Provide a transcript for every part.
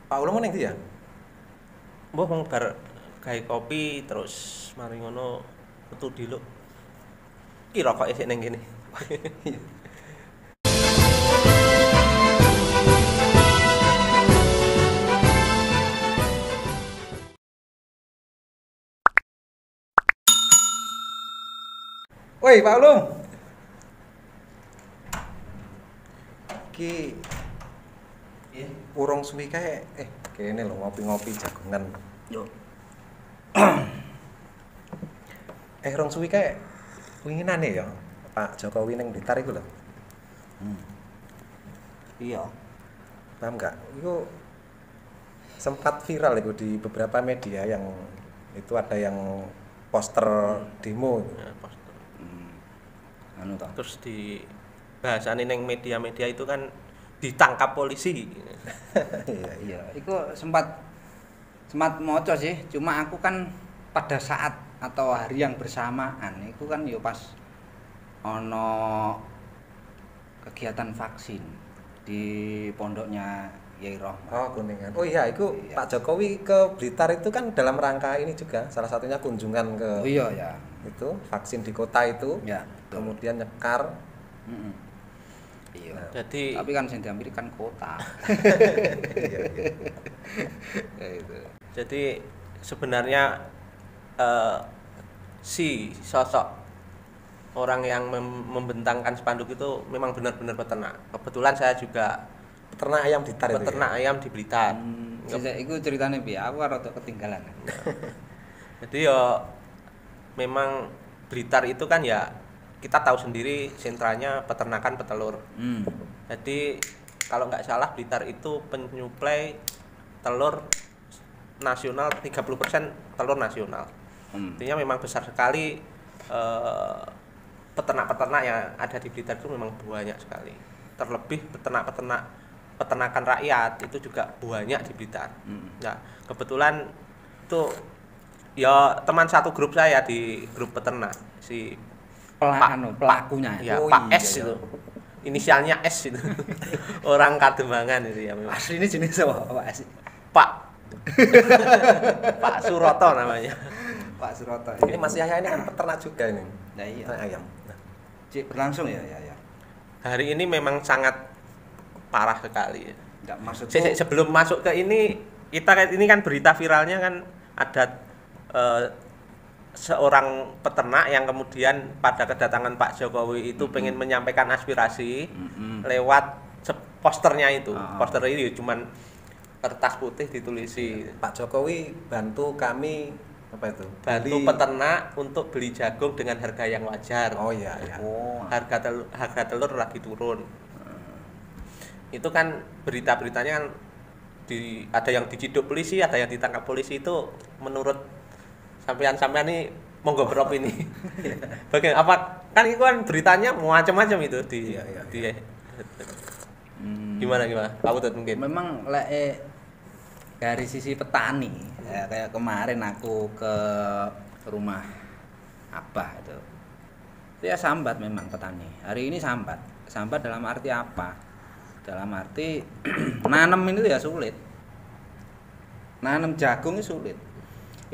Pak Ulo meneng dia? Mbah wong bar gawe kopi terus mari ngono metu diluk. Ki rokoke sik ning kene. Woi, Pak Ulum. Ki urung suwi kae kene lho ngopi-ngopi jagongan. Yo. Rong suwi kae winginane ya Pak Jokowi ning Blitar iku lho. Iya. Paham enggak? Iku sempat viral itu di beberapa media yang itu ada yang poster demo. Ya, poster. Anu toh. Terus di bahasane ning media-media itu kan ditangkap polisi. Iya, Iya, iku sempat moco sih, cuma aku kan pada saat atau hari yang bersamaan itu kan yo pas ono kegiatan vaksin di pondoknya Yai Rohmat. Oh, Kuningan. Oh iya, itu Iya. Pak Jokowi ke Blitar itu kan dalam rangka ini juga salah satunya kunjungan ke Oh iya ya. itu vaksin di kota itu. Ya, betul. Kemudian nyekar. Mm-mm. Iya. Nah. Jadi Tapi kan sing diambil kan kota. Iya, iya. Ya, itu. jadi sebenarnya si sosok orang yang membentangkan spanduk itu memang benar-benar peternak. Kebetulan saya juga Peternak ayam di Blitar itu. peternak Ya? ayam di Blitar. Iku ceritanya piye? Aku rada ketinggalan. Jadi ya memang Blitar itu kan ya kita tahu sendiri sentranya peternakan petelur. Jadi kalau nggak salah Blitar itu penyuplai telur nasional 30% telur nasional. Artinya memang besar sekali peternak-peternak yang ada di Blitar itu memang banyak sekali. Terlebih peternakan rakyat itu juga banyak di Blitar. Nah, kebetulan itu ya teman satu grup saya di grup peternak si Pelakunya. ya Oh, Pak iya, S iya. itu. Inisialnya S itu. Orang Kademangan itu ya memang. Asli ini jenis apa Pak? Pak Pak Suroto namanya. Pak Suroto. Ini Mas Yahya ini kan peternak juga ini. Nah, iya. Peternak ayam. Nah, Cik, berlangsung ya. Hari ini memang sangat parah sekali. Enggak maksudku. Sebelum masuk ke ini ini kan berita viralnya kan ada seorang peternak yang kemudian pada kedatangan Pak Jokowi itu pengen menyampaikan aspirasi lewat posternya itu. Poster ini cuman kertas putih ditulisi Pak Jokowi bantu kami apa itu? bantu peternak untuk beli jagung dengan harga yang wajar. Oh iya, iya. Oh. Harga telur lagi turun. Itu kan berita-beritanya kan ada yang diciduk polisi, ada yang ditangkap polisi. Itu menurut sampean ini monggo beropini. Bagian apa kan itu kan beritanya macam-macam itu di Iya, iya, di gimana Pak Utut mungkin. Memang dari sisi petani ya, kayak kemarin aku ke rumah Abah itu ya sambat memang petani hari ini sambat dalam arti apa, dalam arti nanam ini ya sulit, nanam jagung itu sulit.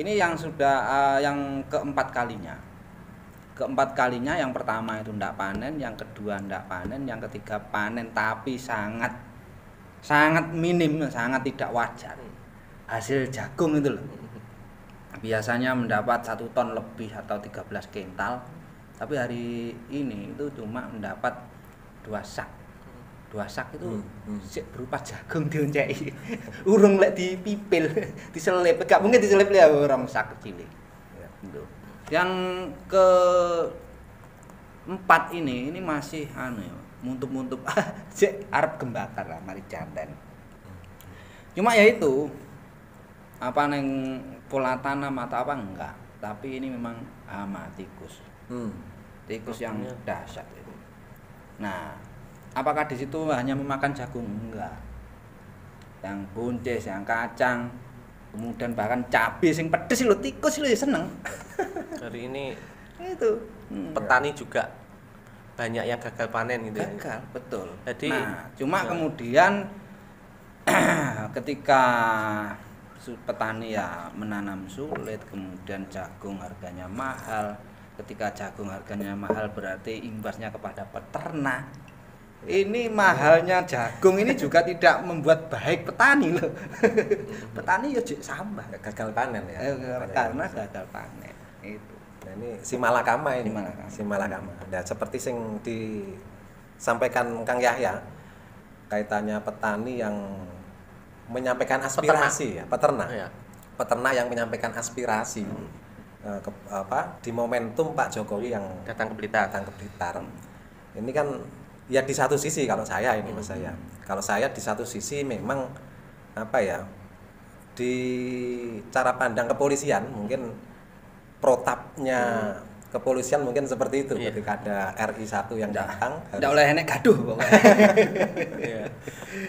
Ini yang sudah yang keempat kalinya. Yang pertama itu ndak panen, yang kedua ndak panen, yang ketiga panen tapi sangat minim, sangat tidak wajar. Hasil jagung itu loh. Biasanya mendapat 1 ton lebih atau 13 kental, tapi hari ini itu cuma mendapat 2 sak. 2 sak itu sik berupa jagung dionceki. Urung lek dipipil, diselip, gak mungkin diselip ya orang sak kecil. Gitu. Yang keempat ini masih anu ya, muntup-muntup. Sik arep gembakar lah mari jantan. Cuma ya itu apa neng pola tanam atau apa enggak, tapi ini memang hama tikus. Tikus yang dahsyat itu. Nah, apakah di situ hanya memakan jagung? Enggak. Yang buncis, yang kacang, kemudian bahkan cabai sing pedes lho, tikus lho seneng. Hari ini Itu petani juga banyak yang gagal panen gitu. gagal, betul. Jadi nah, cuma kemudian ketika petani ya menanam sulit, kemudian jagung harganya mahal. Ketika jagung harganya mahal berarti imbasnya kepada peternak. Ini mahalnya jagung ini juga tidak membuat baik petani loh. Petani ya sama gagal panen ya. Karena gagal panen itu. Nah, ini si malakama ini. Si malakama. Nah, seperti yang disampaikan Kang Yahya kaitannya petani yang menyampaikan aspirasi peternak. Ya. Peternak yang menyampaikan aspirasi di momentum Pak Jokowi yang datang ke Blitar. Ini kan ya di satu sisi kalau saya ini Mas saya. Kalau saya di satu sisi memang di cara pandang kepolisian mungkin protapnya kepolisian mungkin seperti itu ketika ada RI 1 yang datang tidak oleh enek gaduh pokoknya.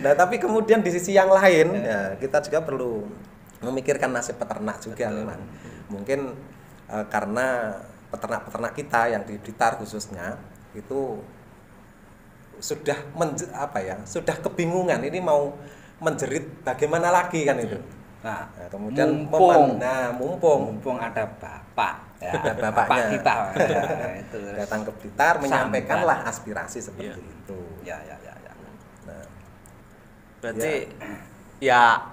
Nah, tapi kemudian di sisi yang lain ya, kita juga perlu memikirkan nasib peternak juga memang. Mungkin karena peternak-peternak kita yang di Blitar khususnya itu sudah sudah kebingungan ini mau menjerit bagaimana lagi kan itu. Nah, kemudian mumpung ada bapak ada bapaknya kita itu datang ke Blitar menyampaikanlah aspirasi seperti itu. Ya. Nah, berarti ya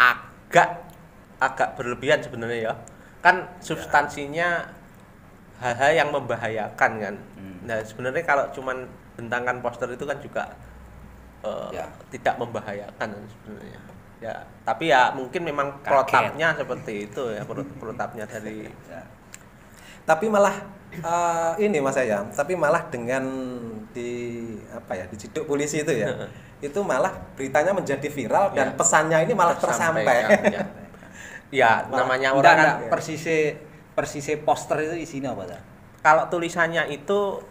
agak berlebihan sebenarnya ya. Kan substansinya hal-hal yang membahayakan kan. Nah, sebenarnya kalau cuman bentangkan poster itu kan juga tidak membahayakan sebenarnya. Ya, tapi ya mungkin memang protapnya seperti itu ya, protapnya dari Tapi malah ini Mas saya, tapi malah dengan diciduk polisi itu ya. Itu malah beritanya menjadi viral dan pesannya ini malah tersampaikan. Ya, namanya orang kan persise poster itu isinya apa ta? Kalau tulisannya itu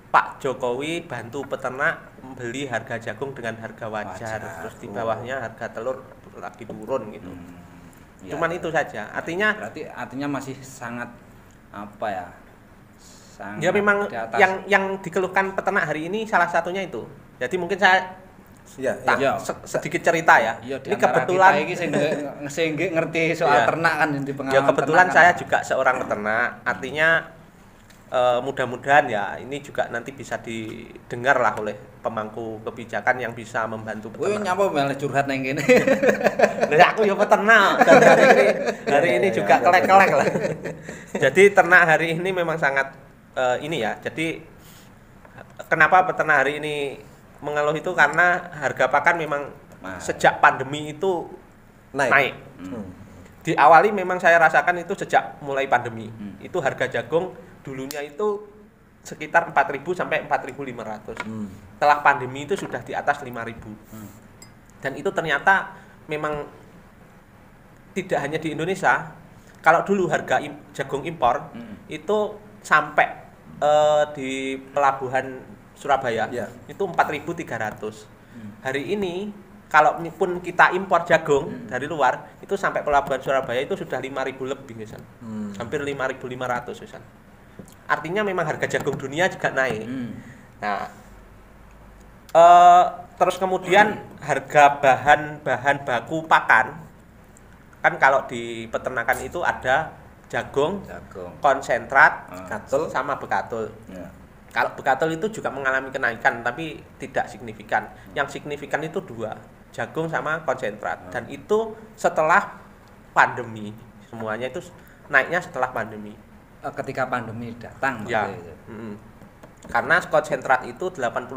Pak Jokowi bantu peternak beli harga jagung dengan harga wajar. Terus di bawahnya harga telur lagi turun gitu. Cuman itu saja. Artinya masih sangat sangat ya memang yang dikeluhkan peternak hari ini salah satunya itu. Jadi mungkin saya sedikit cerita ya. Ini kebetulan sing ngerti soal ternak kan di pengalaman. Ya kebetulan saya juga seorang peternak. Artinya mudah-mudahan ya ini juga nanti bisa didengar lah oleh pemangku kebijakan yang bisa membantu peternak. Kowe nyapa malah curhat nang kene. Lah aku ya peternak dan hari ini juga kelek-kelek lah. Jadi ternak hari ini memang sangat ini ya. Jadi kenapa peternak hari ini mengeluh itu karena harga pakan memang sejak pandemi itu naik. Diawali memang saya rasakan itu sejak mulai pandemi. Itu harga jagung dulunya itu sekitar 4.000 sampai 4.500. Setelah pandemi itu sudah di atas 5.000. Dan itu ternyata memang tidak hanya di Indonesia. Kalau dulu harga jagung impor itu sampai di pelabuhan Surabaya itu 4.300. Hari ini kalau pun kita impor jagung dari luar itu sampai pelabuhan Surabaya itu sudah 5.000 lebih misal. Hampir 5.500 misal. Artinya memang harga jagung dunia juga naik. Nah, terus kemudian harga bahan baku pakan kan kalau di peternakan itu ada jagung. Konsentrat, katul sama bekatul. Kalau bekatul itu juga mengalami kenaikan tapi tidak signifikan. Yang signifikan itu dua, jagung sama konsentrat. Dan itu setelah pandemi. Semuanya itu naiknya setelah pandemi. Ketika pandemi datang karena konsentrat itu 80%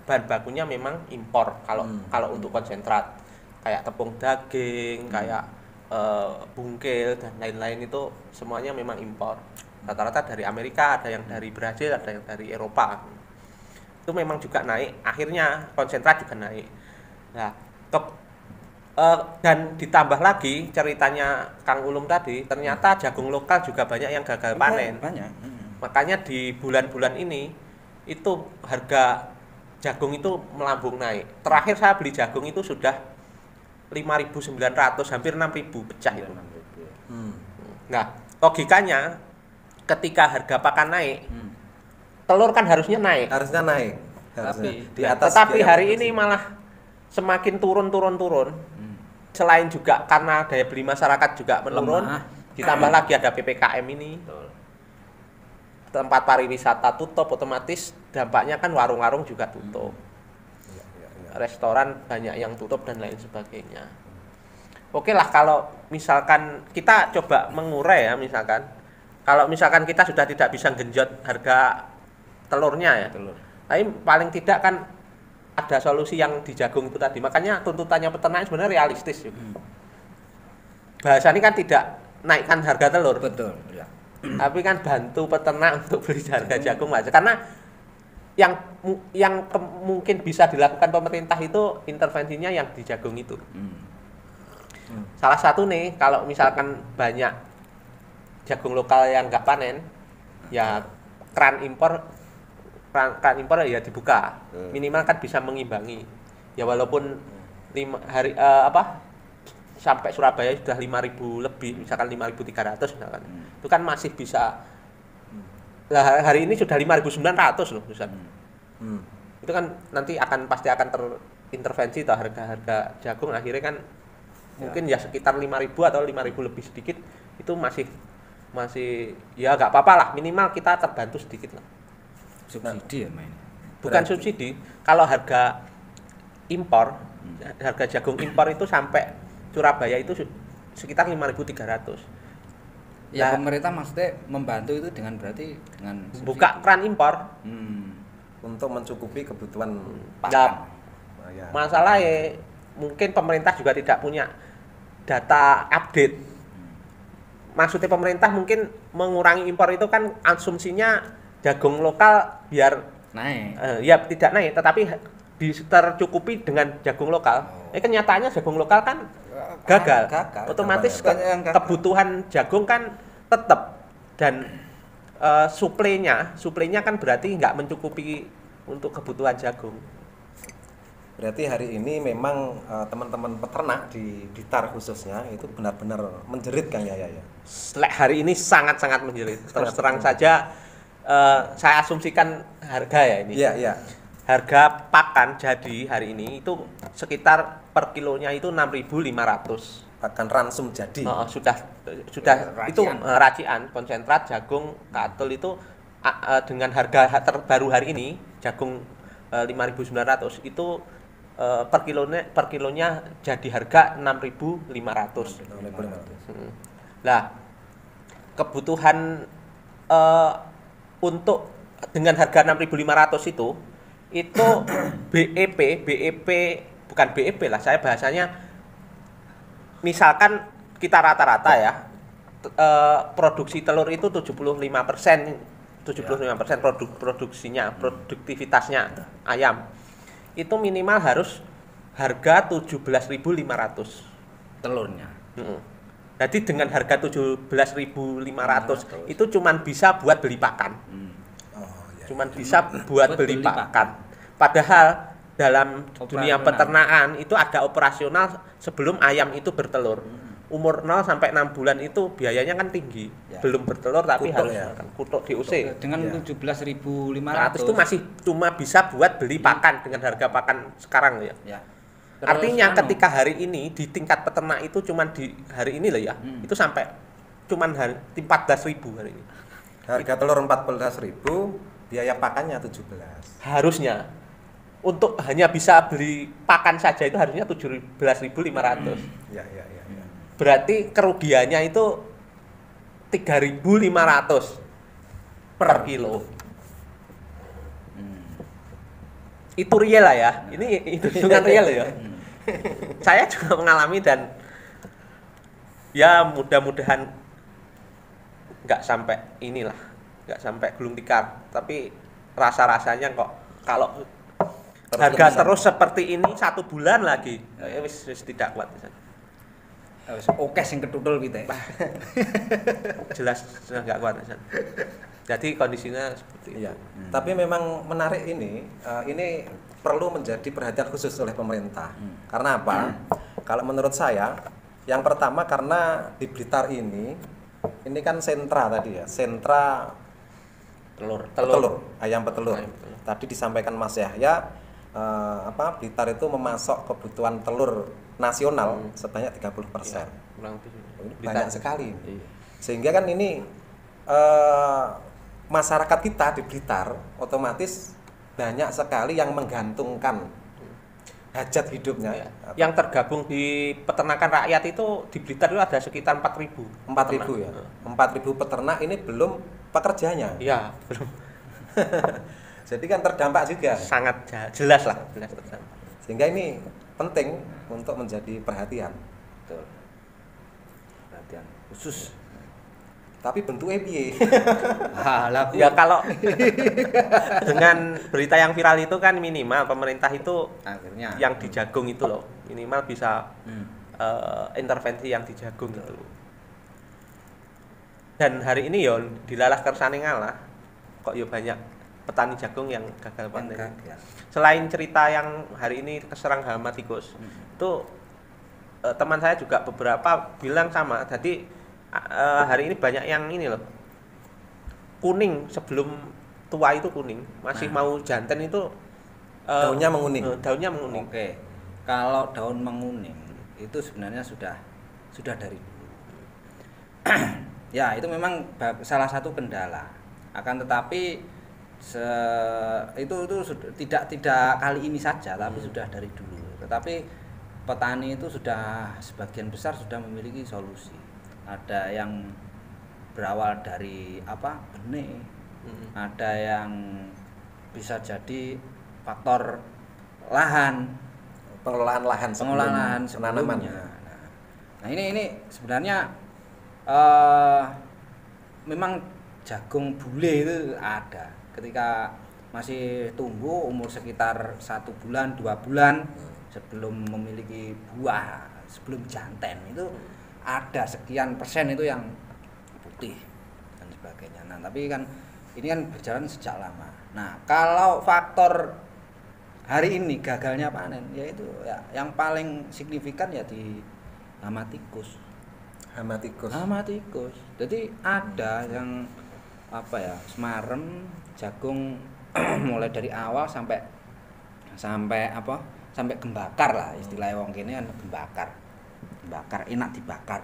bahan bakunya memang impor kalau untuk konsentrat kayak tepung daging, kayak bungkil dan lain-lain itu semuanya memang impor. Rata-rata dari Amerika, ada yang dari Brasil, ada yang dari Eropa. Itu memang juga naik, akhirnya konsentrat juga naik. Nah, dan ditambah lagi ceritanya Kang Ulum tadi, ternyata jagung lokal juga banyak yang gagal panen. Banyak. Makanya di bulan-bulan ini itu harga jagung itu melambung naik. Terakhir saya beli jagung itu sudah 5.900, hampir 6.000 pecah itu. Nah, logikanya ketika harga pakan naik, telur kan harusnya naik. Tapi di atas. Tetapi hari ini malah semakin turun. selain juga karena daya beli masyarakat juga menurun, Lemah. ditambah lagi ada PPKM ini. Tempat pariwisata tutup, otomatis dampaknya kan warung-warung juga tutup. Restoran banyak yang tutup dan lain sebagainya. Oke lah, kalau misalkan kita coba mengurai ya, misalkan kalau misalkan kita sudah tidak bisa genjot harga telurnya ya, tapi paling tidak kan ada solusi yang di jagung itu tadi. Makanya tuntutannya peternak sebenarnya realistis juga. Bahasanya kan tidak naikkan harga telur, Betul, ya. tapi kan bantu peternak untuk beli harga jagung aja. Karena yang mungkin bisa dilakukan pemerintah itu intervensinya yang di jagung itu. Salah satu nih, kalau misalkan banyak jagung lokal yang nggak panen, ya keran impor ya dibuka. Minimal kan bisa mengimbangi. Ya walaupun sampai Surabaya sudah 5.000 lebih, misalkan 5.300 misalkan. Itu kan masih bisa. Lah hari ini sudah 5.900 loh, misalkan. Itu kan nanti pasti akan terintervensi atau harga jagung akhirnya kan mungkin ya sekitar 5.000 atau 5.000 lebih sedikit, itu masih ya nggak apa-apa lah, minimal kita terbantu sedikit lah. Subsidi ya main. Bukan subsidi, kalau harga impor, harga jagung impor itu sampai Surabaya itu sekitar 5.300. Ya Nah, pemerintah maksudnya membantu itu dengan berarti dengan subsidi. buka keran impor. Untuk mencukupi kebutuhan Nah, ya. masalahnya mungkin pemerintah juga tidak punya data update. Maksudnya pemerintah mungkin mengurangi impor itu kan asumsinya jagung lokal biar naik. ya tidak naik, tetapi tercukupi dengan jagung lokal. Kenyataannya jagung lokal kan gagal. Otomatis kebutuhan jagung kan tetap, dan suplainya kan berarti nggak mencukupi untuk kebutuhan jagung. Berarti hari ini memang teman-teman peternak di Blitar khususnya itu benar-benar menjerit Kang Yaya ya. Hari ini sangat-sangat menjerit. Terus terang saja saya asumsikan harga ya ini. Iya. Harga pakan jadi hari ini itu sekitar per kilonya itu 6.500. Pakan ransum jadi. Sudah itu racian konsentrat jagung katul itu dengan harga terbaru hari ini jagung 5.900 itu per kilonya jadi harga 6.500. Lah kebutuhan untuk dengan harga 6.500 itu BEP bukan BEP lah, saya bahasanya misalkan kita rata-rata ya produksi telur itu 75% produksinya, produktivitasnya ayam itu minimal harus harga 17.500 Telurnya. Jadi dengan harga 17.500 itu cuman bisa buat beli pakan. Cuman bisa buat beli pakan. Padahal dalam dunia peternakan itu ada operasional sebelum ayam itu bertelur. Umur 0 sampai 6 bulan itu biayanya kan tinggi. Belum bertelur tapi Kutuk harus makan kutuk diusir. Dengan 17.500 itu masih cuma bisa buat beli pakan dengan harga pakan sekarang ya. Terus, artinya ketika hari ini di tingkat peternak itu cuman di hari ini loh ya, itu sampai cuman 14.000 hari ini. Harga telur 14.000, biaya pakannya 17. Harusnya untuk hanya bisa beli pakan saja itu harusnya 17.500. Ya. Berarti kerugiannya itu 3.500 per kilo. Itu real lah ya. Ini hitungan real ya. Saya juga mengalami dan ya mudah-mudahan nggak sampai inilah, nggak sampai gulung tikar. Tapi rasa-rasanya kok kalau harga terus seperti ini 1 bulan lagi, wis tidak kuat. Oke sing ketutul gitu ya. Jelas nggak kuat. Jadi kondisinya seperti itu. Tapi memang menarik ini perlu menjadi perhatian khusus oleh pemerintah. Karena apa? Kalau menurut saya, yang pertama karena di Blitar ini kan sentra tadi ya, sentra telur. ayam petelur. Tadi disampaikan Mas Yahya, Blitar itu memasok kebutuhan telur nasional sebanyak 30%. Kurang lebih. Ini banyak sekali. Iya. Sehingga kan ini masyarakat kita di Blitar otomatis banyak sekali yang menggantungkan hajat hidupnya. Ya. Yang tergabung di peternakan rakyat itu di Blitar itu ada sekitar 4.000. 4.000 ya. 4.000 peternak ini belum pekerjanya. Iya, belum. Jadi kan terdampak juga. Sangat jelas lah, jelas terdampak. Sehingga ini penting untuk menjadi perhatian. Betul. Perhatian khusus. Tapi bentuknya piye? Halah, Ya kalau dengan berita yang viral itu kan minimal pemerintah itu akhirnya yang di jagung itu loh, minimal bisa Hmm. intervensi yang di jagung itu. Dan hari ini yo dilalah kersane ngalah. Kok yo banyak petani jagung yang gagal panen. gagal. Selain cerita yang hari ini keserang hama tikus, itu teman saya juga beberapa bilang sama. Jadi hari ini banyak yang ini loh, kuning sebelum tua itu kuning, masih mau jantan itu Daunnya menguning. Daunnya menguning. Oke. Kalau daun menguning itu sebenarnya sudah dari dulu. Ya, itu memang salah satu kendala. Akan tetapi itu sudah tidak kali ini saja, tapi sudah dari dulu. Tetapi petani itu sudah sebagian besar sudah memiliki solusi. Ada yang berawal dari benih, ada yang bisa jadi faktor lahan, Pengelolaan lahan pengelolaan penanaman. sebelumnya. Nah, ini sebenarnya memang jagung bule itu ada ketika masih tumbuh umur sekitar 1 bulan 2 bulan sebelum memiliki buah, sebelum jantan itu ada sekian persen itu yang putih dan sebagainya. Nah, tapi kan ini kan berjalan sejak lama. Nah, kalau faktor hari ini gagalnya panen, yaitu ya yang paling signifikan ya di hama tikus. Hama tikus. Hama tikus. Jadi ada yang semarem jagung mulai dari awal sampai gembakar lah istilahnya wong kene kan gembakar enak dibakar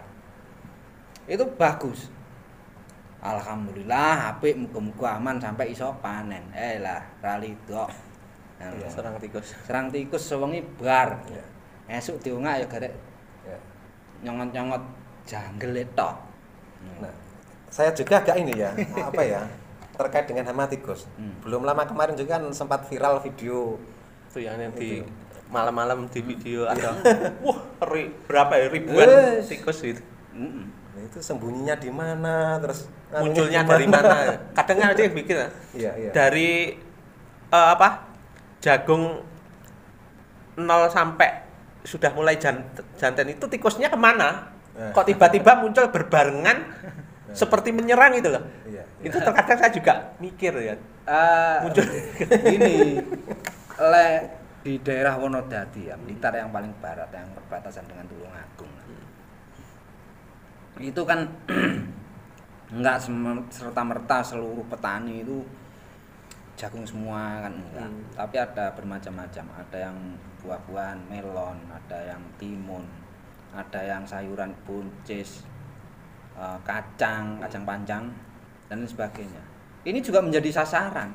itu bagus, alhamdulillah apik, muga-muga aman sampai iso panen rali dok. Iya, serang tikus sewengi bar Ya. esuk diungak ya garek Ya. nyongot-nyongot janggel tok. Nah, saya juga agak ini ya, terkait dengan hama tikus. Belum lama kemarin juga kan sempat viral video Itu yang di Itu. malam-malam di video ada berapa ya ribuan Wes. tikus gitu. Nah, itu sembunyinya di mana, terus Munculnya dari mana? Kadang ada yang bikin Iya. dari jagung 0 sampai sudah mulai jantan itu tikusnya kemana? Kok tiba-tiba muncul berbarengan seperti menyerang gitu loh. Iya. Itu terkadang saya juga mikir ya. Muncul Ini di daerah Wonodadi ya, Blitar yang paling barat yang berbatasan dengan Tulungagung. Itu kan enggak serta-merta seluruh petani itu jagung semua kan enggak. Tapi ada bermacam-macam, ada yang buah-buahan melon, ada yang timun, ada yang sayuran buncis, kacang panjang dan lain sebagainya. Ini juga menjadi sasaran.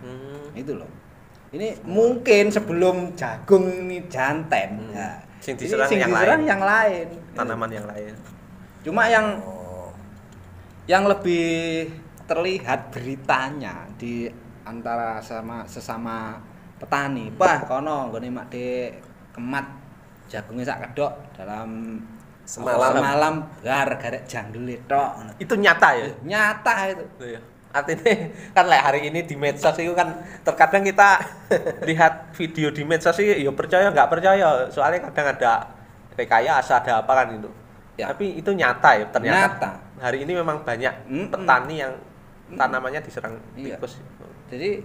Itu loh. Ini mungkin sebelum jagung ini jantan. Nah, Sing ini diserang yang lain. tanaman yang lain. Cuma yang lebih terlihat beritanya di antara sesama petani. Wah, kono nggone mak de kemat jagungnya sak kedok dalam semalam garek janggel tok. Itu nyata ya? Nyata itu. Iya. Artinya kan hari ini di medsos itu kan terkadang kita lihat video di medsos sih ya percaya nggak percaya, soalnya kadang ada rekayasa ada apa kan itu. Ya. Tapi itu nyata ya ternyata. Nyata. Hari ini memang banyak petani yang tanamannya diserang tikus. Jadi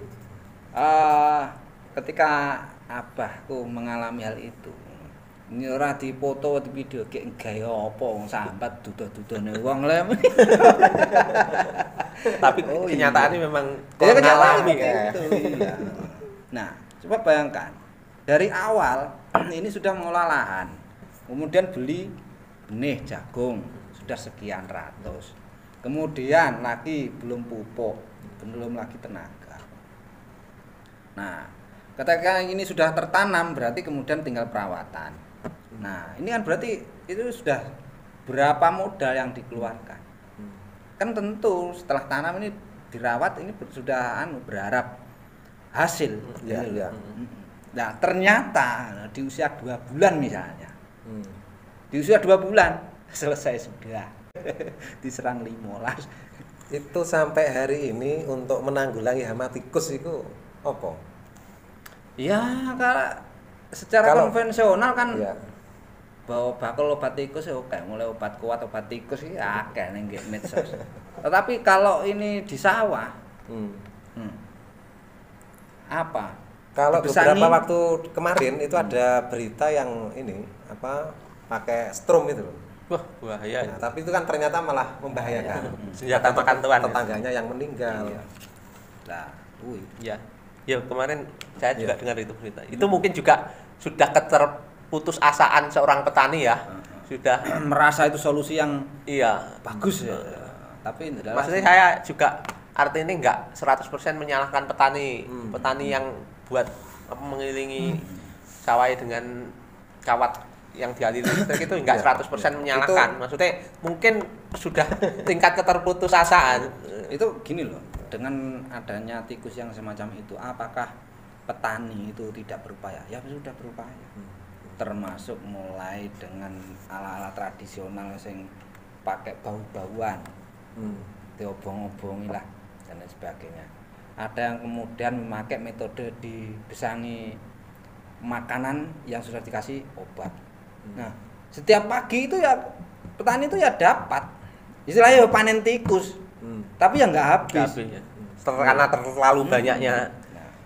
ketika abahku mengalami hal itu, ini ora dipoto di video kayak gaya apa wong sambat duda-dudane wong lem. Tapi kenyataannya memang Ya, mengalami kayak kan. gitu, iya. Nah, coba bayangkan dari awal ini sudah mengolah lahan, kemudian beli benih jagung sudah sekian ratus, kemudian lagi belum pupuk, belum lagi tenaga. Nah, ketika ini sudah tertanam berarti kemudian tinggal perawatan. Nah, ini kan berarti itu sudah berapa modal yang dikeluarkan. Kan tentu setelah tanam ini dirawat ini sudah berharap hasil. Ya, gitu. ya. Nah, ternyata di usia 2 bulan misalnya. Di usia 2 bulan selesai sudah. Diserang 15. Itu sampai hari ini untuk menanggulangi hama tikus itu apa? Ya, kalau secara konvensional kan ya. bahwa bakal obat tikus ya oke, mulai obat kuat obat tikus ini akeh ning medsos. Tetapi kalau ini di sawah, apa? Kalau Dibesangi, beberapa waktu kemarin itu ada berita yang ini apa pakai strom itu loh. Wah, bahaya. Nah, tapi itu kan ternyata malah membahayakan. Senjata makan tuan. Tetangganya yang meninggal. Iya. Nah, Ya. Ya, kemarin saya juga dengar itu berita. Itu mungkin juga sudah keterputus asaan seorang petani ya. Sudah merasa itu solusi yang iya, bagus ya. Tapi maksudnya saya juga artinya enggak 100% menyalahkan petani. Petani yang buat mengelilingi sawah dengan kawat yang dialiri listrik itu enggak 100% menyalahkan. Maksudnya mungkin sudah tingkat keterputusasaan. Itu gini loh, dengan adanya tikus yang semacam itu, apakah petani itu tidak berupaya? Ya sudah berupaya. Termasuk mulai dengan ala-ala tradisional yang pakai bau-bauan, diobong-obongi lah dan lain sebagainya. Ada yang kemudian memakai metode dibesangi makanan yang sudah dikasih obat. Nah, setiap pagi itu ya petani itu ya dapat istilahnya panen tikus, tapi ya nggak habis. Ya. Karena terlalu banyaknya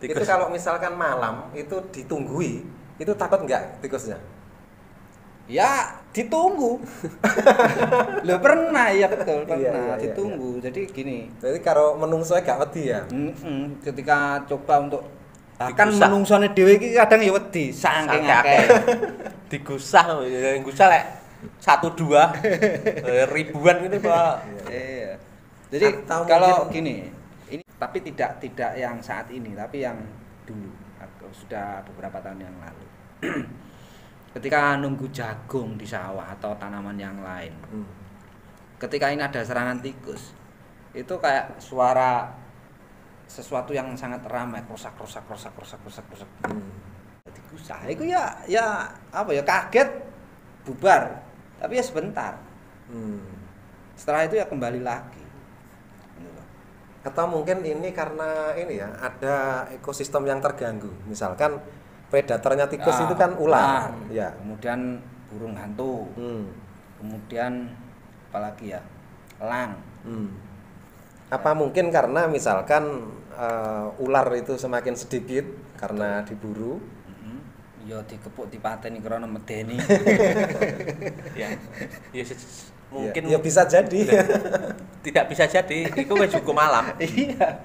Itu tikus. kalau misalkan malam itu ditunggui, itu takut nggak tikusnya? Ya ditunggu. Loh pernah ya betul pernah Iya, ditunggu. Jadi gini. Jadi kalau menungsoe gak wedi ya. Ketika coba untuk bahkan Digusah. menungsone dhewe iki kadang ya wedi saking akeh. Digusah, gusah lek 1 2 ribuan gitu Pak. Iya. Jadi Atau kalau mungkin- gini, ini tapi tidak yang saat ini, tapi yang dulu sudah beberapa tahun yang lalu. Ketika nunggu jagung di sawah atau tanaman yang lain. Ketika ini ada serangan tikus, itu kayak suara sesuatu yang sangat ramai, krosak. Digusah. Itu ya apa ya kaget bubar. Tapi ya sebentar. Setelah itu ya kembali lagi. Atau mungkin ini karena ini ya ada ekosistem yang terganggu. Misalkan predatornya tikus itu kan ular. Ya. Kemudian burung hantu. Kemudian apalagi ya? Elang. Apa mungkin karena misalkan ular itu semakin sedikit karena diburu. Ya dikepuk dipateni krana medeni. Ya. Mungkin ya bisa jadi. tidak bisa jadi. Itu wis hukum alam. Iya.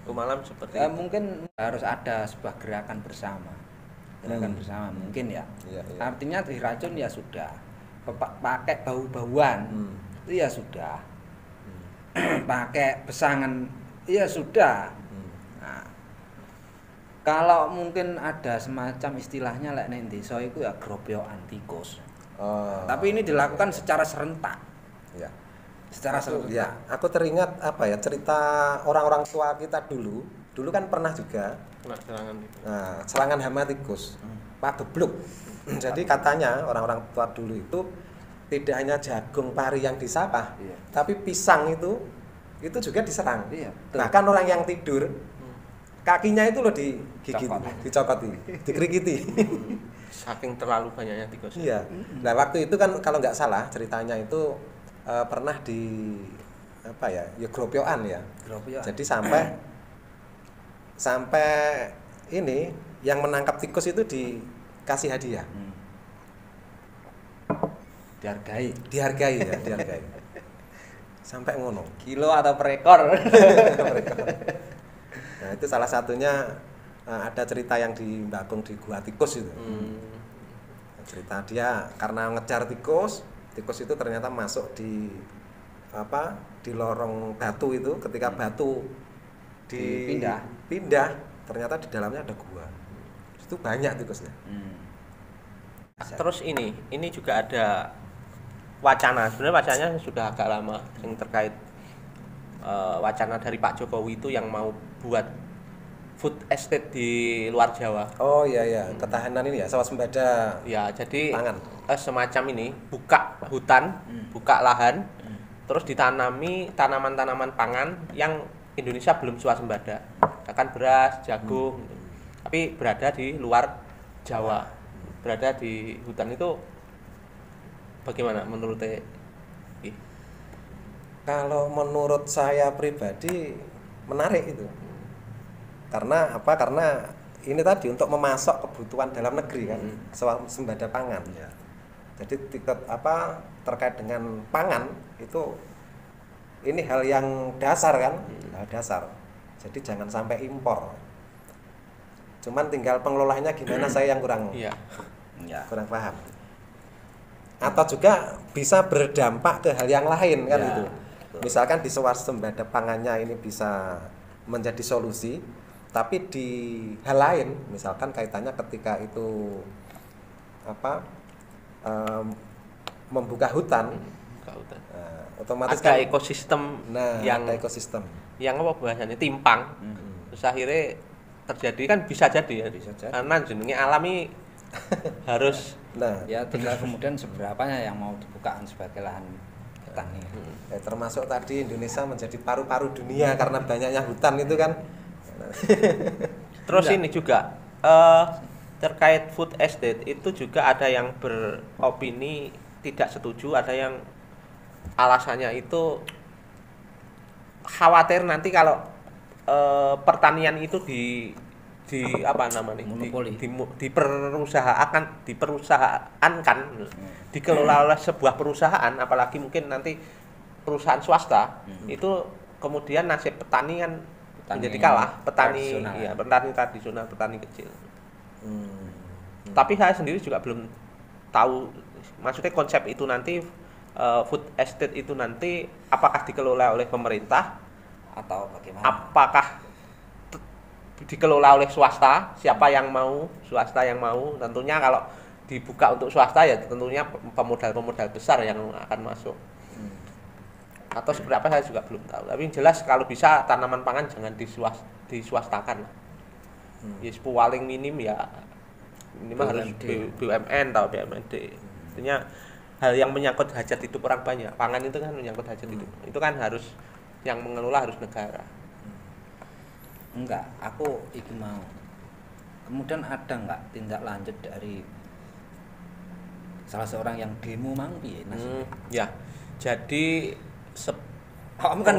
Hukum alam seperti Ya, itu. mungkin harus ada sebuah gerakan bersama. Gerakan bersama mungkin ya. Iya. Artinya diracun ya sudah. Pakai bau-bauan. Itu ya sudah. Pakai besangan ya sudah. Nah, kalau mungkin ada semacam istilahnya lek nek desa iku ya gropyokan tikus. Tapi ini dilakukan secara serentak. Ya. Secara serentak. Ya, aku teringat apa ya cerita orang-orang tua kita dulu. Dulu kan pernah juga Kena serangan itu. serangan hama tikus. Pagebluk. Jadi katanya orang-orang tua dulu itu tidak hanya jagung pari yang di sawah, tapi pisang itu juga diserang. Iya, betul. Bahkan orang yang tidur kakinya itu loh digigit, dicokoti, dikerikiti. Saking terlalu banyaknya tikus. Iya. Nah waktu itu kan kalau nggak salah ceritanya itu pernah di apa ya gropyokan ya. Gropyokan. Jadi sampai ini yang menangkap tikus itu dikasih hadiah. Dihargai. Dihargai ya, dihargai. Sampai ngono. Kilo atau per ekor. Nah itu salah satunya ada cerita yang di Mbak Agung di Gua Tikus itu. Cerita dia karena ngejar tikus itu ternyata masuk di di lorong batu itu, ketika batu pindah ternyata di dalamnya ada gua. Itu banyak tikusnya. Terus ini juga ada wacana, sebenarnya wacananya sudah agak lama yang terkait wacana dari Pak Jokowi itu yang mau buat food estate di luar Jawa. Oh iya, ketahanan ini ya, swasembada. Ya, jadi pangan. Semacam ini, buka hutan, buka lahan, terus ditanami tanaman-tanaman pangan yang Indonesia belum swasembada. Akan beras, jagung, tapi berada di luar Jawa, berada di hutan. Itu bagaimana menurut Kalau menurut saya pribadi menarik itu. Karena Karena ini tadi untuk memasok kebutuhan dalam negeri kan, swasembada pangan. Ya. Jadi terkait dengan pangan itu ini hal yang dasar kan, hal dasar. Jadi jangan sampai impor. Cuman tinggal pengelolaannya gimana saya yang kurang kurang paham. Atau juga bisa berdampak ke hal yang lain kan itu. Misalkan di swasembada pangannya ini bisa menjadi solusi, tapi di hal lain misalkan kaitannya ketika itu membuka hutan, otomatis ada kan ekosistem ada ekosistem yang bahasanya timpang. Terus akhirnya terjadi kan bisa jadi ya, karena jenenge alami harus ya tinggal kemudian seberapanya yang mau dibuka sebagai lahan petani. Termasuk tadi Indonesia menjadi paru-paru dunia karena banyaknya hutan itu kan. Terus ini juga terkait food estate itu juga ada yang beropini tidak setuju, ada yang alasannya itu khawatir nanti kalau pertanian itu di diperusahaankan, dikelola oleh sebuah perusahaan, apalagi mungkin nanti perusahaan swasta, itu kemudian nasib petani kan menjadi kalah, petani tradisional, petani kecil. Tapi saya sendiri juga belum tahu, maksudnya konsep itu nanti food estate itu nanti apakah dikelola oleh pemerintah atau bagaimana? Apakah dikelola oleh swasta? Siapa yang mau? Swasta yang mau. Tentunya kalau dibuka untuk swasta ya tentunya pemodal besar yang akan masuk. Atau seperti apa saya juga belum tahu. Tapi yang jelas kalau bisa tanaman pangan jangan diswastakan. Ya paling minim ya minimal harus BUMN atau BUMD. Artinya hal yang menyangkut hajat hidup orang banyak. Pangan itu kan menyangkut hajat hidup. Itu kan harus yang mengelola harus negara. Enggak, aku itu mau. Kemudian ada enggak tindak lanjut dari salah seorang yang demo mang piye ya. Jadi kamu kan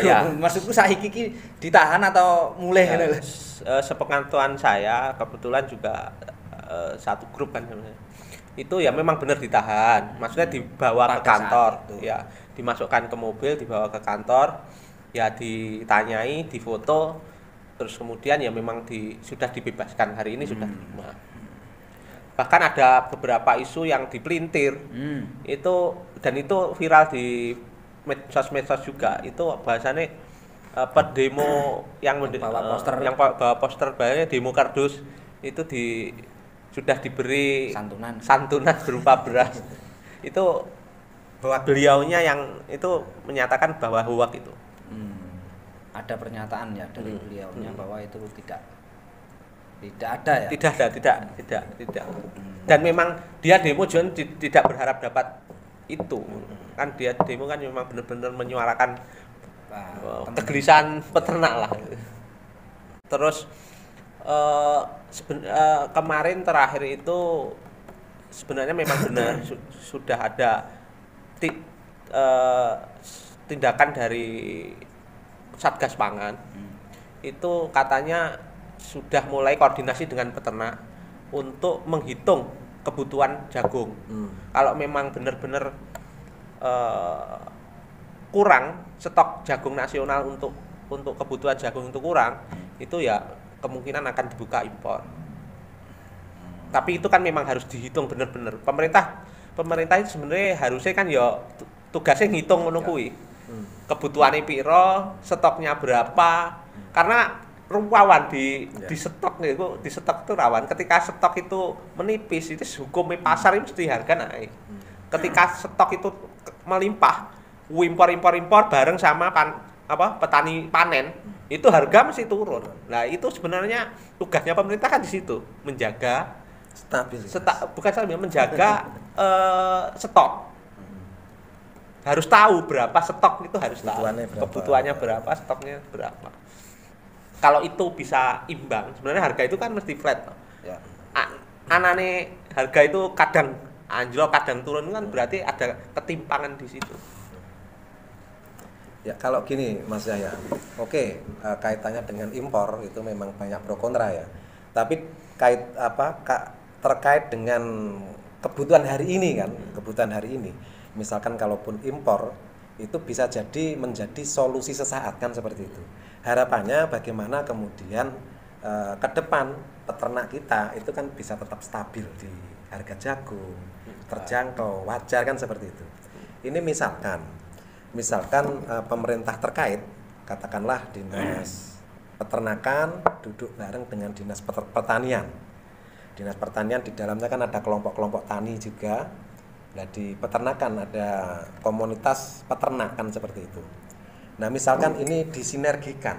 ya. Maksudku saiki iki ditahan atau mulai ya, sepengetahuan saya kebetulan juga satu grup kan sebenarnya. Itu ya memang benar ditahan. Maksudnya dibawa ke kantor, ya, dimasukkan ke mobil, dibawa ke kantor, ya ditanyai, difoto, terus kemudian ya memang sudah dibebaskan hari ini sudah. Bahkan ada beberapa isu yang dipelintir. Itu viral di medsos juga. Itu bahasanya demo yang bawa poster bahasanya demo kardus itu sudah diberi santunan berupa beras. Itu beliaunya yang itu menyatakan bahwa hoak itu. Ada pernyataan ya dari beliaunya bahwa itu tidak ada ya. Tidak. Dan memang dia demo juga tidak berharap dapat itu. Kan dia demo kan memang benar-benar menyuarakan kegelisahan peternak lah. Terus kemarin terakhir itu sebenarnya memang benar sudah ada tindakan dari Satgas Pangan. Itu katanya sudah mulai koordinasi dengan peternak untuk menghitung kebutuhan jagung. Kalau memang benar-benar kurang stok jagung nasional untuk kebutuhan jagung itu kurang, itu ya kemungkinan akan dibuka impor. Tapi itu kan memang harus dihitung benar-benar. Pemerintah itu sebenarnya harusnya kan ya tugasnya ngitung ngono kuwi. Kebutuhannya piro, stoknya berapa. Karena rawan di stok itu, di stok itu rawan. Ketika stok itu menipis, itu hukumnya pasar itu mesti harga naik. Ketika stok itu melimpah, impor bareng sama petani panen, itu harga mesti turun. Nah, itu sebenarnya tugasnya pemerintah kan di situ, menjaga menjaga stok. Harus tahu berapa stok, itu harus tahu. Kebutuhannya berapa, stoknya berapa. Kalau itu bisa imbang, sebenarnya harga itu kan mesti flat. Ya. Anane harga itu kadang anjlok, kadang turun kan berarti ada ketimpangan di situ. Ya, kalau gini Mas Yahya, oke, kaitannya dengan impor itu memang banyak pro kontra ya. Tapi terkait dengan kebutuhan hari ini kan, kebutuhan hari ini. Misalkan kalaupun impor itu bisa jadi menjadi solusi sesaat kan seperti itu. Harapannya bagaimana kemudian ke depan peternak kita itu kan bisa tetap stabil di harga jagung, terjangkau, wajar kan seperti itu. Ini misalkan pemerintah terkait, katakanlah dinas peternakan duduk bareng dengan dinas pertanian. Dinas pertanian di dalamnya kan ada kelompok-kelompok tani juga. Nah, di peternakan ada komunitas peternak kan seperti itu. Nah, misalkan ini disinergikan.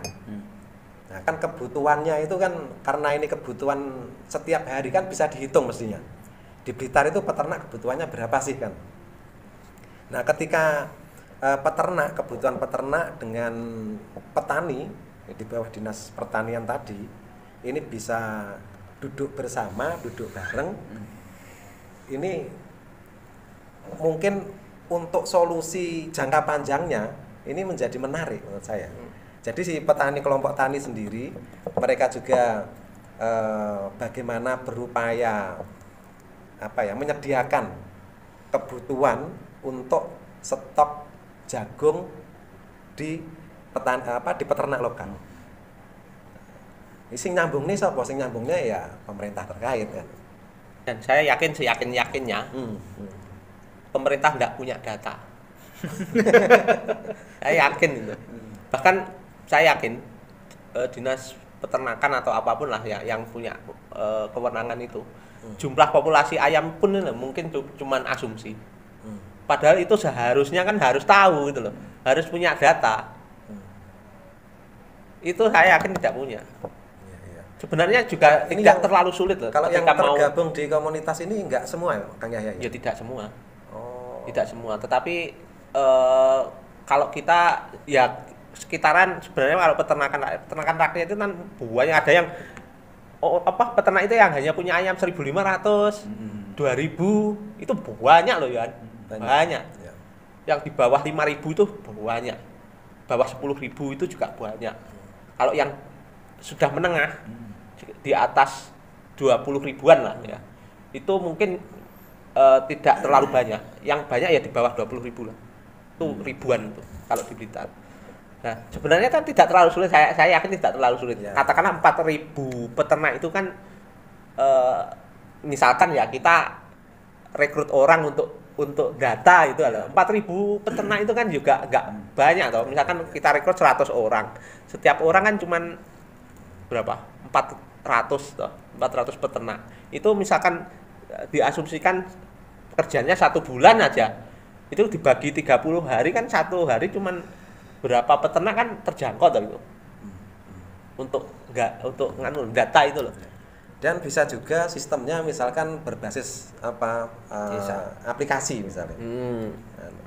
Nah, kan kebutuhannya itu kan karena ini kebutuhan setiap hari kan bisa dihitung mestinya. Di Blitar itu peternak kebutuhannya berapa sih kan? Nah, ketika kebutuhan peternak dengan petani di bawah dinas pertanian tadi ini bisa duduk bersama, duduk bareng. Ini mungkin untuk solusi jangka panjangnya ini menjadi menarik menurut saya. Jadi si petani, kelompok tani sendiri mereka juga bagaimana berupaya menyediakan kebutuhan untuk stok jagung di peternak lokal. Sing nyambungnya sapa? Sing nyambungnya ya pemerintah terkait kan. Dan saya yakin seyakin-yakinnya pemerintah tidak punya data. Saya yakin itu. Bahkan saya yakin dinas peternakan atau apapun lah ya yang punya kewenangan itu, jumlah populasi ayam pun mungkin cuman asumsi. Padahal itu seharusnya kan harus tahu gitu loh, harus punya data. Itu saya yakin tidak punya. Sebenarnya juga ini tidak terlalu sulit loh. Kalau yang tergabung di komunitas ini enggak semua ya, Kang Yahya? Ya tidak semua. Tidak semua. Tetapi kalau kita ya sekitaran sebenarnya kalau peternakan rakyat itu kan banyak, ada yang peternak itu yang hanya punya ayam 1.500, 2.000 itu banyak loh ya. Banyak. Ya. Yang di bawah 5.000 itu banyak. Bawah 10.000 itu juga banyak. Kalau yang sudah menengah di atas 20 ribuan lah ya. Itu mungkin tidak terlalu banyak. Yang banyak ya di bawah 20.000 lah. Itu ribuan itu kalau di Blitar. Nah, sebenarnya kan tidak terlalu sulit. Saya yakin tidak terlalu sulit. Ya. Katakanlah 4.000 peternak itu kan misalkan ya kita rekrut orang untuk data itu adalah 4.000 peternak itu kan juga enggak banyak toh. Misalkan kita rekrut 100 orang. Setiap orang kan cuman berapa? 400 toh. 400 peternak. Itu misalkan diasumsikan pekerjaannya 1 bulan aja. Itu dibagi 30 hari kan 1 hari cuman berapa peternak kan terjangkau toh itu. Untuk data itu loh. Dan bisa juga sistemnya misalkan berbasis aplikasi misalnya.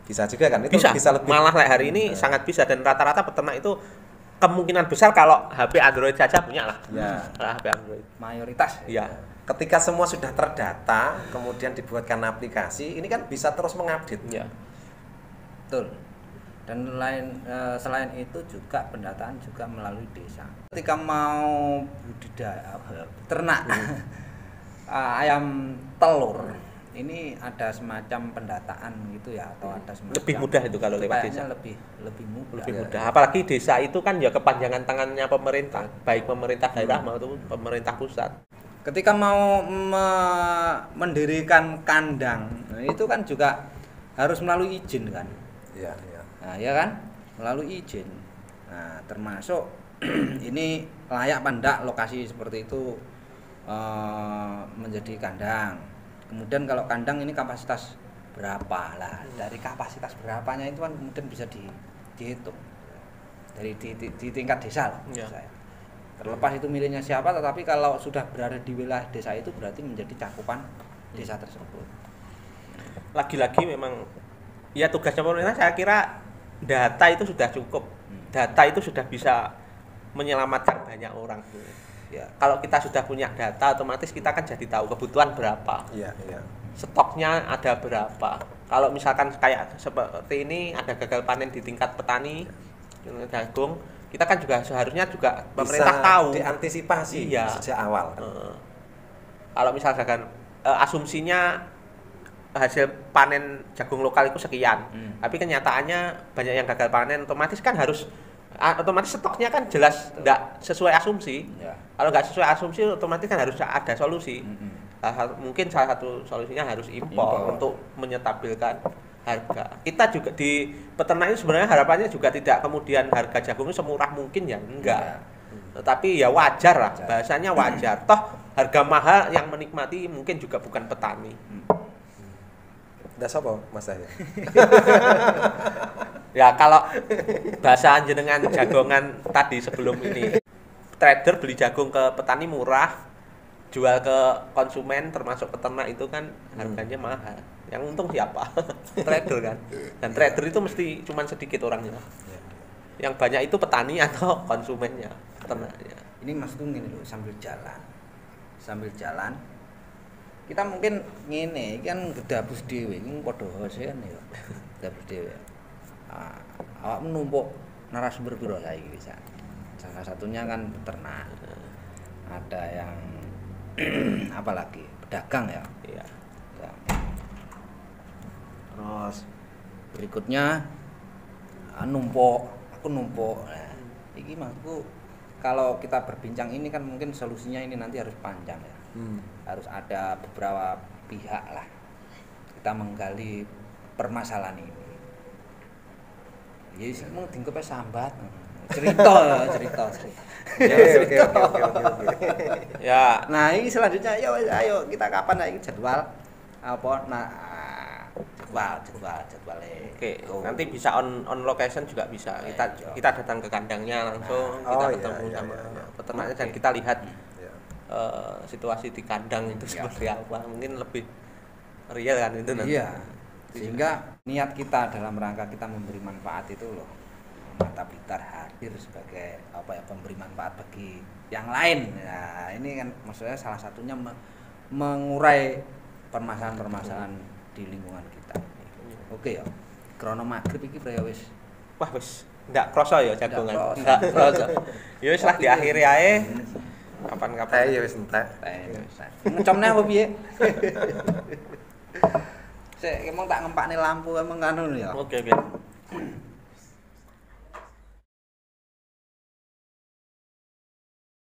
Bisa juga kan, itu bisa lebih. Malah hari ini sangat bisa, dan rata-rata peternak itu kemungkinan besar kalau HP Android saja punya lah. Ya. HP Android. Mayoritas. Ya. Ketika semua sudah terdata, kemudian dibuatkan aplikasi, ini kan bisa terus mengupdate. Ya. Betul. Dan selain itu juga pendataan juga melalui desa. Ketika mau budidaya ternak ayam telur ini ada semacam pendataan gitu ya, atau ada semacam Lebih mudah itu kalau lewat kayaknya desa. lebih mudah. Lebih mudah. Apalagi desa itu kan ya kepanjangan tangannya pemerintah, baik pemerintah daerah maupun pemerintah pusat. Ketika mau mendirikan kandang, nah itu kan juga harus melalui izin kan. Iya, iya. Nah, ya kan? Melalui izin. Nah, termasuk ini layak apa enggak lokasi seperti itu menjadi kandang. Kemudian kalau kandang ini kapasitas berapa lah, dari kapasitas berapanya itu kan kemudian bisa dihitung dari di tingkat desa lah, Ya. saya. Terlepas itu miliknya siapa, tetapi kalau sudah berada di wilayah desa itu berarti menjadi cakupan desa tersebut. Lagi-lagi memang ya tugasnya pemerintah, saya kira data itu sudah cukup. Data itu sudah bisa menyelamatkan banyak orang. Ya. Kalau kita sudah punya data, otomatis kita kan jadi tahu kebutuhan berapa, Iya, iya. stoknya ada berapa. Kalau misalkan kayak seperti ini ada gagal panen di tingkat petani jagung, kita kan juga seharusnya juga pemerintah Bisa tahu. diantisipasi Iya. sejak awal. Kalau misalkan asumsinya hasil panen jagung lokal itu sekian, tapi kenyataannya banyak yang gagal panen, otomatis kan harus otomatis stoknya kan jelas tidak sesuai asumsi. Ya. Kalau nggak sesuai asumsi, otomatis kan harus ada solusi. Mungkin salah satu solusinya harus impor untuk menyetabilkan harga. Kita juga di peternak ini sebenarnya harapannya juga tidak kemudian harga jagungnya semurah mungkin ya, enggak. Tetapi ya wajar lah, bahasanya wajar. Toh harga mahal yang menikmati mungkin juga bukan petani. Udah sopo Mas saya. Ya kalau bahasa jenengan jagongan tadi sebelum ini, trader beli jagung ke petani murah, jual ke konsumen termasuk peternak itu kan harganya mahal. Yang untung siapa? Trader kan. Dan trader itu mesti cuman sedikit orangnya. Yang banyak itu petani atau konsumennya, peternaknya. Ini maksudnya gini loh, sambil jalan kita mungkin ngene kan gedabus dhewe iki padha hosean ya. Gedabus dhewe. Awakmu numpuk narasumber piro saiki bisa. Salah satunya kan peternak. Ada yang apa lagi? Pedagang ya. Iya. Ya. Terus berikutnya numpuk, aku numpuk. Nah, iki maksudku kalau kita berbincang ini kan mungkin solusinya ini nanti harus panjang ya. Harus ada beberapa pihak lah kita menggali permasalahan ini. Ya sih mau tinggal sambat cerita. Ya, oke. Ya, Nah ini selanjutnya ayo kita kapan lagi jadwal apa jadwalnya. oke. Nanti bisa on location juga bisa. Kita datang ke kandangnya langsung, Nah, kita oh, ketemu iya, sama iya. peternaknya dan kita lihat Ya. situasi di kandang itu Ya. seperti apa. Mungkin lebih real kan itu nanti. Iya. Sehingga niat kita dalam rangka kita memberi manfaat itu loh. Mata Blitar hadir sebagai apa ya, pemberi manfaat bagi yang lain. Nah, ini kan maksudnya salah satunya mengurai permasalahan-permasalahan di lingkungan kita. Oke ya. Krono magrib iki wis. Wah, wis ndak kroso ya jagongan. Ndak Ndak kroso. Ya wis lah diakhiri ae. Kapan-kapan. Ya wis entek. Ngecomne apa piye? Sik, emang tak ngempakne lampu emang anu ya. Oke.